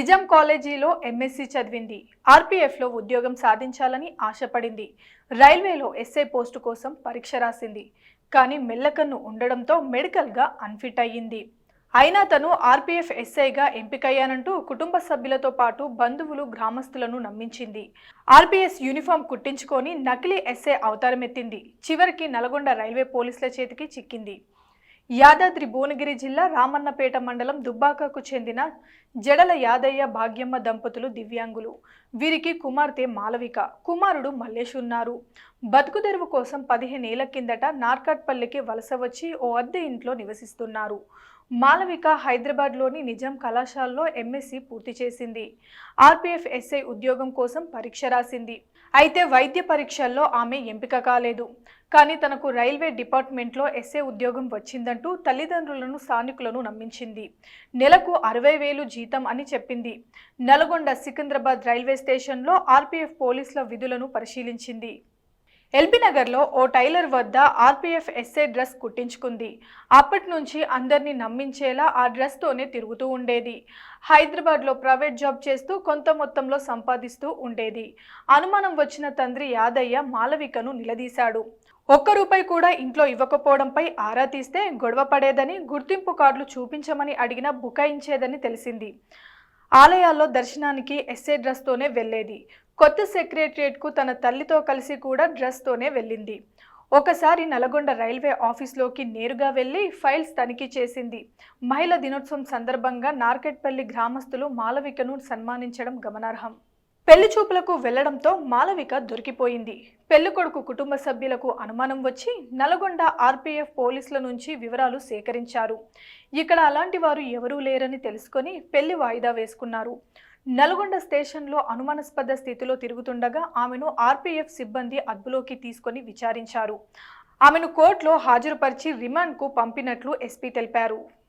నిజాం కాలేజీలో ఎంఎస్సీ చదివింది. ఆర్పీఎఫ్లో ఉద్యోగం సాధించాలని ఆశపడింది. రైల్వేలో ఎస్ఐ పోస్టు కోసం పరీక్ష రాసింది. కానీ మెల్లకన్ను ఉండడంతో మెడికల్గా అన్ఫిట్ అయ్యింది. అయినా తను ఆర్పీఎఫ్ ఎస్ఐగా ఎంపికయ్యానంటూ కుటుంబ సభ్యులతో పాటు బంధువులు, గ్రామస్తులను నమ్మించింది. ఆర్పీఎస్ యూనిఫామ్ కుట్టించుకొని నకిలీ ఎస్ఐ అవతారమెత్తింది. చివరికి నల్గొండ రైల్వే పోలీసుల చేతికి చిక్కింది. యాదాద్రి భువనగిరి జిల్లా రామన్నపేట మండలం దుబ్బాకకు చెందిన జడల యాదయ్య, భాగ్యమ్మ దంపతులు దివ్యాంగులు. వీరికి కుమార్తె మాలవిక, కుమారుడు మల్లేష్ ఉన్నారు. బతుకుదెరువు కోసం 15 ఏళ్ల కిందట నార్కట్పల్లికి వలస వచ్చి ఓ అద్దె ఇంట్లో నివసిస్తున్నారు. మాలవిక హైదరాబాద్లోని నిజాం కళాశాలలో ఎంఎస్సీ పూర్తి చేసింది. ఆర్పీఎఫ్ ఎస్ఐ ఉద్యోగం కోసం పరీక్ష రాసింది. అయితే వైద్య పరీక్షల్లో ఆమె ఎంపిక కాలేదు. కానీ తనకు రైల్వే డిపార్ట్మెంట్లో ఎస్ఐ ఉద్యోగం వచ్చిందంటూ తల్లిదండ్రులను, స్థానికులను నమ్మించింది. నెలకు 60,000 జీతం అని చెప్పింది. నల్గొండ సికింద్రాబాద్ రైల్వే స్టేషన్లో ఆర్పీఎఫ్ పోలీసుల విధులను పరిశీలించింది. ఎల్బీనగర్లో ఓ టైలర్ వద్ద ఆర్పీఎఫ్ ఎస్ఐ డ్రెస్ కుట్టించుకుంది. అప్పటి నుంచి అందరినీ నమ్మించేలా ఆ డ్రెస్తోనే తిరుగుతూ ఉండేది. హైదరాబాద్లో ప్రైవేట్ జాబ్ చేస్తూ కొంత మొత్తంలో సంపాదిస్తూ ఉండేది. అనుమానం వచ్చిన తండ్రి యాదయ్య మాలవికను నిలదీశాడు. ₹1 కూడా ఇంట్లో ఇవ్వకపోవడంపై ఆరా తీస్తే గొడవ పడేదని, గుర్తింపు కార్డులు చూపించమని అడిగినా బుకాయించేదని తెలిసింది. ఆలయాల్లో దర్శనానికి ఎస్ఐ డ్రెస్తోనే వెళ్లేది. కొత్త సెక్రటరియట్కు తన తల్లితో కలిసి కూడా డ్రెస్తోనే వెళ్ళింది. ఒకసారి నల్గొండ రైల్వే ఆఫీస్లోకి నేరుగా వెళ్లి ఫైల్స్ తనిఖీ చేసింది. మహిళా దినోత్సవం సందర్భంగా నార్కెట్పల్లి గ్రామస్తులు మాలవికను సన్మానించడం గమనార్హం. పెళ్లి చూపులకు వెళ్లడంతో మాలవిక దొరికిపోయింది. పెళ్లికొడుకు కుటుంబ సభ్యులకు అనుమానం వచ్చి నల్గొండ ఆర్పీఎఫ్ పోలీసుల నుంచి వివరాలు సేకరించారు. ఇక్కడ అలాంటి వారు ఎవరూ లేరని తెలుసుకొని పెళ్లి వాయిదా వేసుకున్నారు. నల్గొండ స్టేషన్లో అనుమానాస్పద స్థితిలో తిరుగుతుండగా ఆమెను ఆర్పీఎఫ్ సిబ్బంది అదుపులోకి తీసుకొని విచారించారు. ఆమెను కోర్టులో హాజరుపరిచి రిమాండ్కు పంపినట్లు ఎస్పీ తెలిపారు.